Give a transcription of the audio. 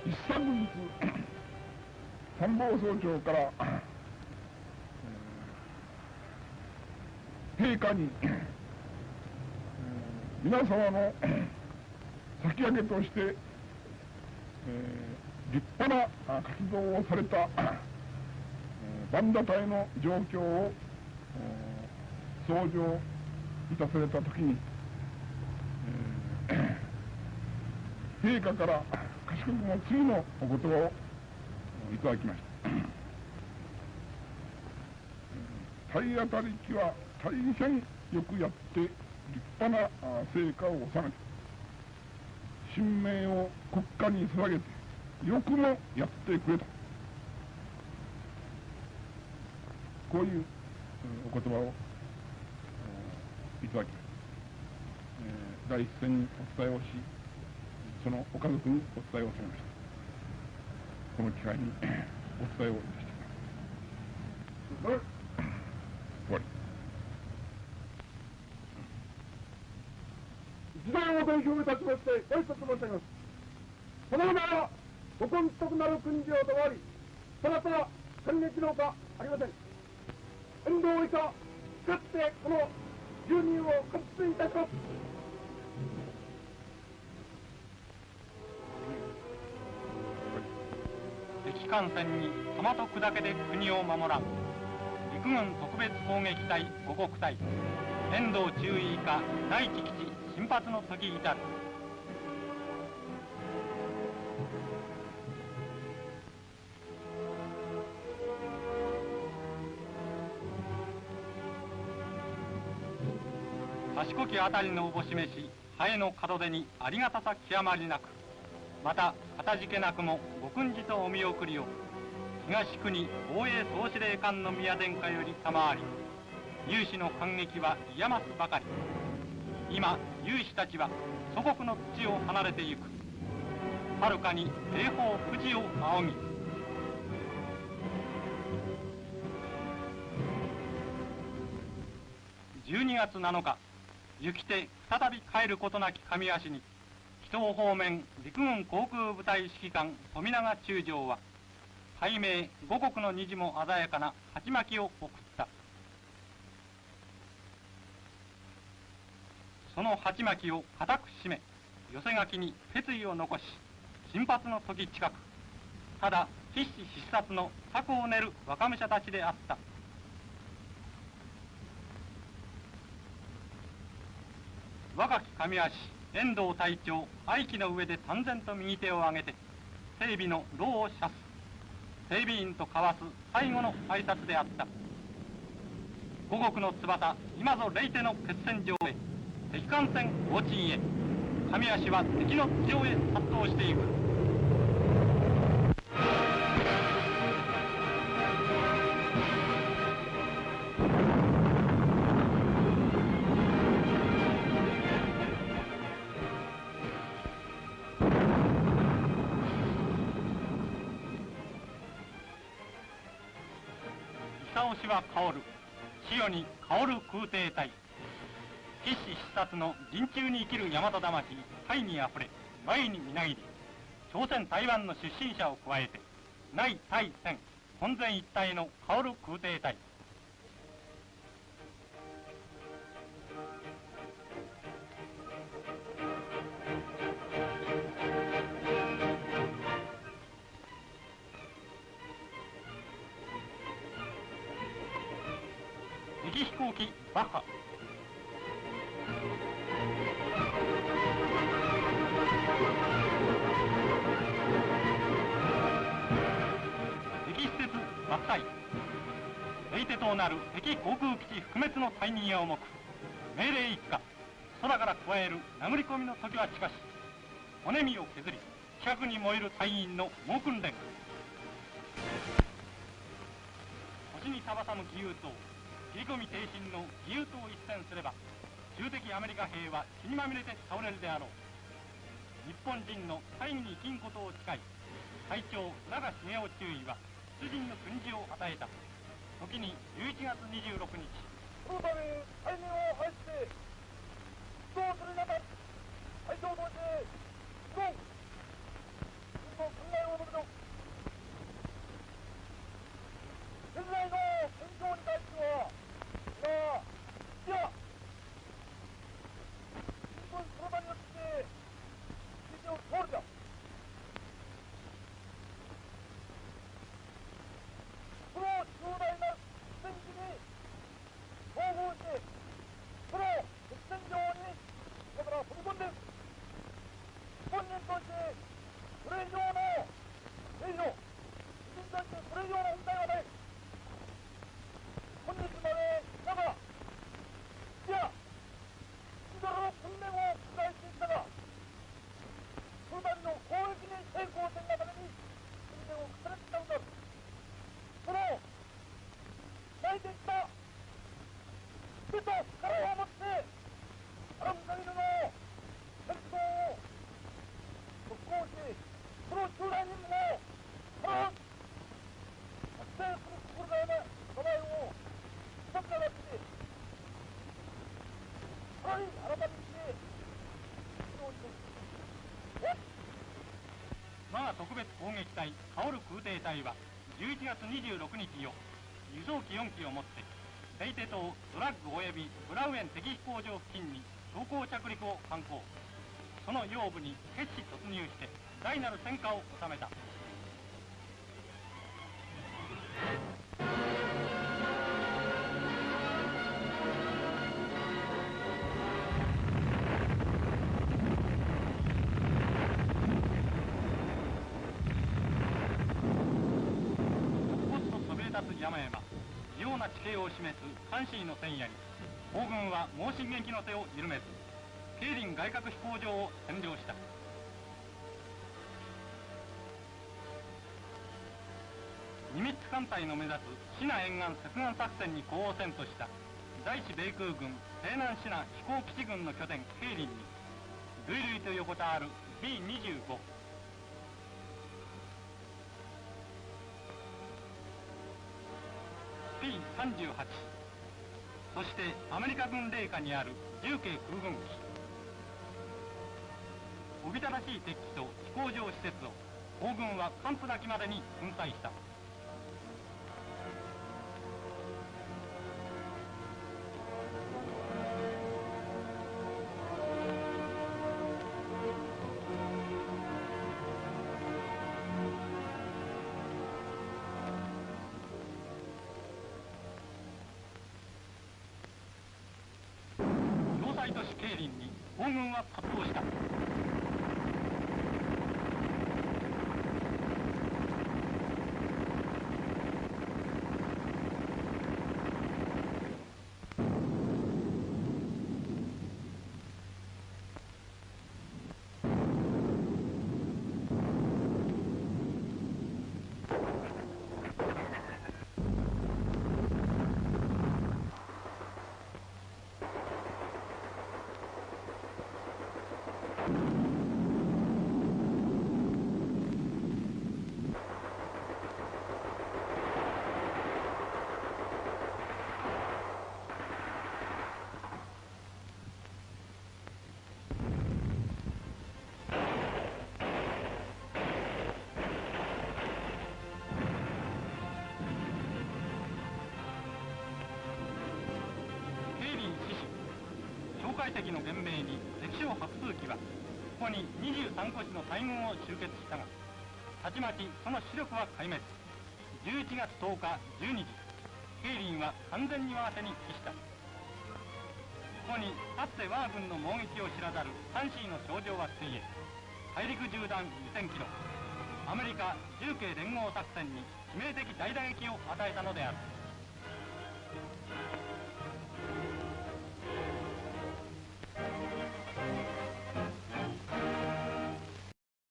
一昨日参謀総長から陛下に皆様の先駆けとして立派な活動をされたバンダ隊の状況を奏上いたされたときに、陛下から賢くも次のお言葉をいただきました。体当たり機は大変よくやって立派な成果を収めて、神明を国家に捧げてよくもやってくれた、こういうお言葉をいただきました。第一線にお伝えをし、そのご家族にお伝えをされました。この機会にお伝えをいたしています。終わり。一段を代表いたしましてご挨拶申し上げます。そのようなご根徳なる訓示を賜り、そなた感激のほかありません。遠藤以下、誓ってこの住人を確信いたします。敵艦船にトマト砕けで国を守らん陸軍特別攻撃隊五国隊遠藤中尉以下第一基地進発の時至る。賢きあたりのおぼ示し、ハエの門出にありがたさ極まりなく、またかたじけなくもご訓示とお見送りを東国防衛総司令官の宮殿下より賜り、有志の感激は嫌ますばかり。今有志たちは祖国の土を離れてゆく。遥かに霊峰富士を仰ぎ、12月7日、行きて再び帰ることなき上足に、北方面陸軍航空部隊指揮官富永中将は、大名五国の虹も鮮やかな鉢巻きを送った。その鉢巻きを固く締め、寄せ書きに決意を残し、進発の時近く、ただ必死必殺の策を練る若武者たちであった。若き上足遠藤隊長、愛機の上で淡然と右手を上げて整備の労を射す。整備員と交わす最後の挨拶であった。五国の翼、今ぞレイテの決戦場へ、敵艦船横鎮へ、上足は敵の地上へ殺到していく。久しは香る、潮に香る空挺隊。必死必殺の陣中に生きる大和魂、大にあふれ、前にみなぎり、朝鮮台湾の出身者を加えて、内対戦、本然一体の香る空挺隊。敵飛行機バッハ。敵施設爆砕。レイテとなる敵航空基地覆滅の大任や重く、命令一過、空から加える殴り込みの時はしかし、骨身を削り近くに燃える隊員の猛訓練。星にたばさむ義勇党、切り込み挺身の義勇党を一戦すれば、中敵アメリカ兵は血にまみれて倒れるであろう。日本人の大義に生きんことを誓い、隊長長重雄中尉は出陣の訓示を与えた。時に11月26日、このため大任を拝して出動する中、隊長同士で、日本軍の7特別攻撃隊カオル空挺隊は11月26日よ輸送機4機をもってレイテ島ドラッグ及びブラウエン敵飛行場付近に走行着陸を敢行。その腰部に決死突入して大なる戦果を収めた。山々異様な地形を示す監視の戦野に皇軍は猛進撃の手を緩めずケイリン外角飛行場を占領した。ニミッツ艦隊の目指すシナ沿岸接岸作戦に呼応せんとした在地米空軍西南シナ飛行基地軍の拠点ケイリンに類々と横たわる B25P38、そしてアメリカ軍隷下にある重慶空軍機。おびただしい敵機と飛行場施設を皇軍は完膚なきまでに粉砕した。都市ケイリンに皇軍は殺到した。敵の厳命に敵将白数機はここに23個師の大軍を集結したがたちまちその主力は壊滅。11月10日12時ケイリンは完全に我が手に帰した。ここにかつて我が軍の猛撃を知らざる3シーの頂上はついえ大陸縦断2000キロアメリカ重慶連合作戦に致命的大打撃を与えたのである。